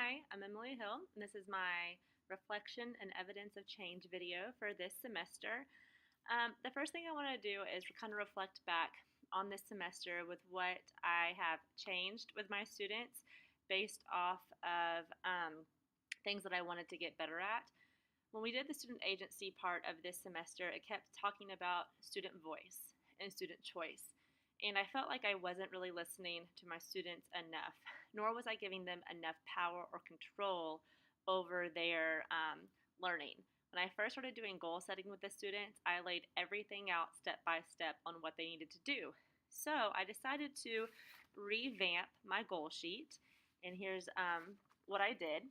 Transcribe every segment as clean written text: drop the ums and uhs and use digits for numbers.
Hi, I'm Emily Hill, and this is my reflection and evidence of change video for this semester. The first thing I want to do is kind of reflect back on this semester with what I have changed with my students based off of things that I wanted to get better at. When we did the student agency part of this semester, it kept talking about student voice and student choice. And I felt like I wasn't really listening to my students enough, nor was I giving them enough power or control over their learning. When I first started doing goal setting with the students, I laid everything out step by step on what they needed to do. So I decided to revamp my goal sheet, and here's what I did.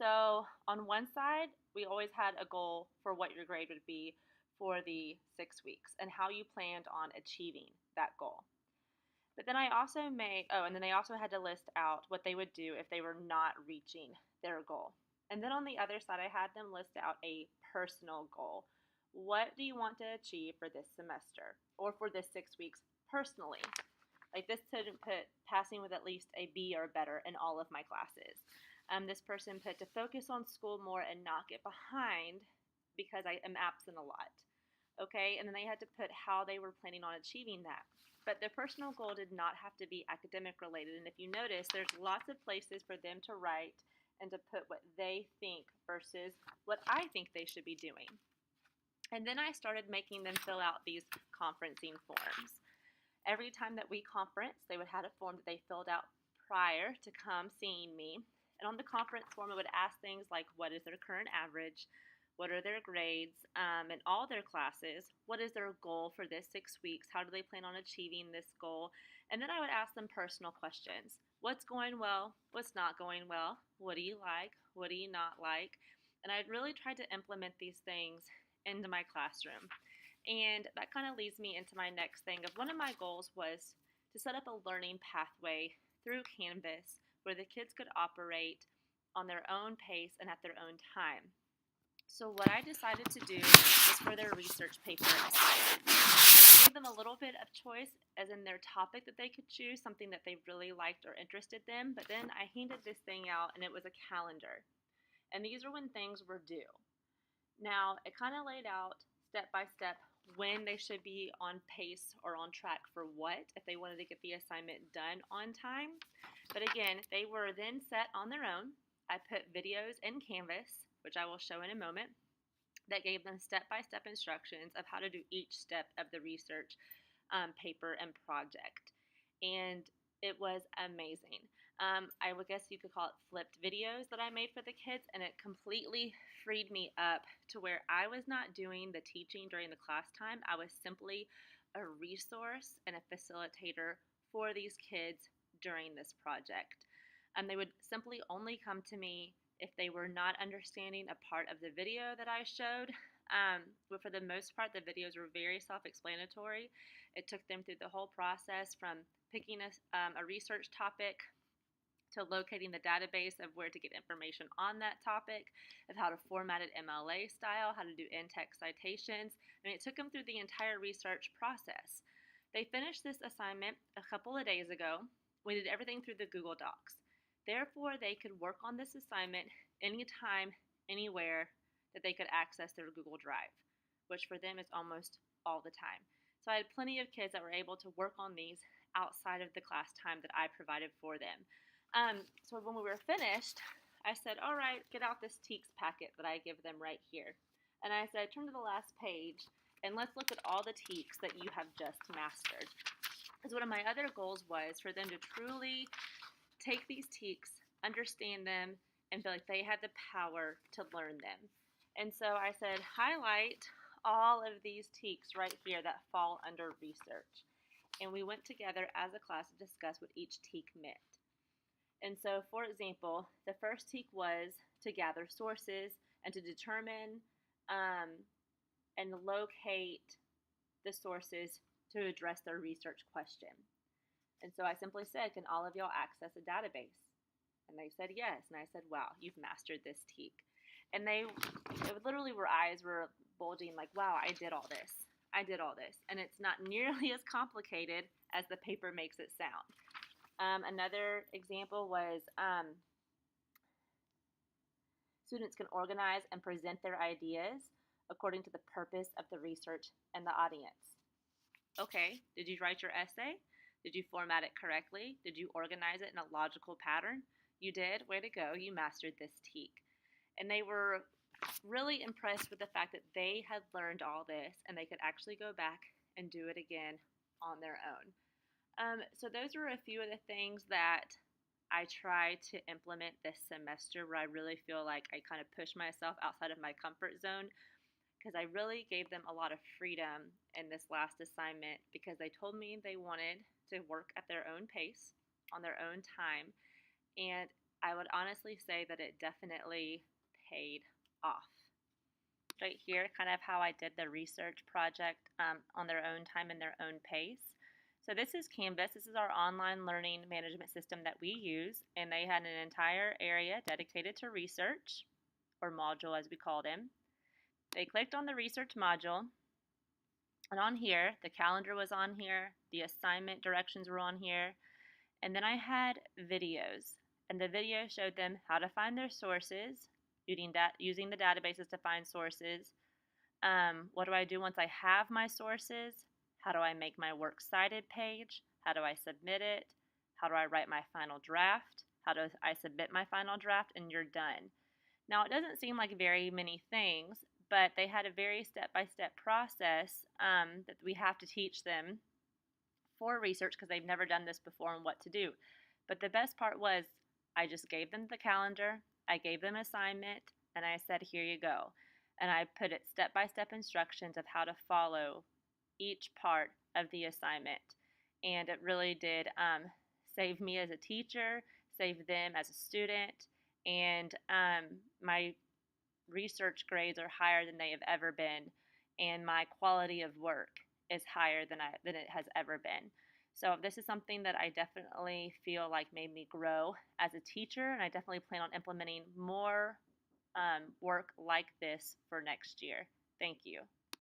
So on one side, we always had a goal for what your grade would be for the 6 weeks and how you planned on achieving that goal. But then I also and then they also had to list out what they would do if they were not reaching their goal. And then on the other side, I had them list out a personal goal. What do you want to achieve for this semester or for this 6 weeks personally? Like this student put passing with at least a B or better in all of my classes. This person put to focus on school more and not get behind because I am absent a lot. Okay, and then they had to put how they were planning on achieving that. But their personal goal did not have to be academic related. And if you notice, there's lots of places for them to write and to put what they think versus what I think they should be doing. And then I started making them fill out these conferencing forms. Every time that we conference, they would have a form that they filled out prior to come seeing me. And on the conference form, it would ask things like, what is their current average? What are their grades in all their classes? What is their goal for this 6 weeks? How do they plan on achieving this goal? And then I would ask them personal questions. What's going well? What's not going well? What do you like? What do you not like? And I really tried to implement these things into my classroom. And that kind of leads me into my next thing of one of my goals was to set up a learning pathway through Canvas where the kids could operate on their own pace and at their own time. So what I decided to do was for their research paper assignment. And I gave them a little bit of choice as in their topic that they could choose, something that they really liked or interested them. But then I handed this thing out and it was a calendar. And these are when things were due. Now, it kind of laid out step by step when they should be on pace or on track for what, if they wanted to get the assignment done on time. But again, they were then set on their own. I put videos in Canvas, which I will show in a moment, that gave them step-by-step instructions of how to do each step of the research paper and project. And it was amazing. I would guess you could call it flipped videos that I made for the kids, and it completely freed me up to where I was not doing the teaching during the class time. I was simply a resource and a facilitator for these kids during this project. They would simply only come to me if they were not understanding a part of the video that I showed. But for the most part, the videos were very self-explanatory. It took them through the whole process from picking a research topic to locating the database of where to get information on that topic, of how to format it MLA style, how to do in-text citations. I mean, it took them through the entire research process. They finished this assignment a couple of days ago. We did everything through the Google Docs. Therefore, they could work on this assignment anytime, anywhere that they could access their Google Drive, which for them is almost all the time. So I had plenty of kids that were able to work on these outside of the class time that I provided for them. So when we were finished, I said, all right, get out this TEKS packet that I give them right here. And I said, turn to the last page, and let's look at all the TEKS that you have just mastered. Because one of my other goals was for them to truly take these TEKS, understand them, and feel like they had the power to learn them. And so I said, highlight all of these TEKS right here that fall under research. And we went together as a class to discuss what each TEK meant. And so, for example, the first TEK was to gather sources and to determine and locate the sources to address their research question. And so I simply said, can all of y'all access a database? And they said yes. And I said, wow, you've mastered this TEK. And it literally, their eyes were bulging like, wow, I did all this. I did all this. And it's not nearly as complicated as the paper makes it sound. Another example was Students can organize and present their ideas according to the purpose of the research and the audience. Okay, did you write your essay? Did you format it correctly? Did you organize it in a logical pattern? You did. Way to go. You mastered this TEK. And they were really impressed with the fact that they had learned all this and they could actually go back and do it again on their own. So those were a few of the things that I try to implement this semester where I really feel like I kind of push myself outside of my comfort zone because I really gave them a lot of freedom in this last assignment because they told me they wanted to work at their own pace, on their own time, and I would honestly say that it definitely paid off. Right here, kind of how I did the research project on their own time and their own pace. So this is Canvas. This is our online learning management system that we use, and they had an entire area dedicated to research, or module as we called them. They clicked on the research module, and on here, the calendar was on here, the assignment directions were on here, and then I had videos, and the video showed them how to find their sources, using the databases to find sources. What do I do once I have my sources? How do I make my works cited page? How do I submit it? How do I write my final draft? How do I submit my final draft? And you're done. Now, it doesn't seem like very many things, but they had a very step-by-step process that we have to teach them for research because they've never done this before and what to do. But the best part was I just gave them the calendar, I gave them assignment, and I said, here you go. And I put it step-by-step instructions of how to follow each part of the assignment. And it really did save me as a teacher, save them as a student, and my research grades are higher than they have ever been, and my quality of work is higher than it has ever been. So this is something that I definitely feel like made me grow as a teacher, and I definitely plan on implementing more work like this for next year. Thank you.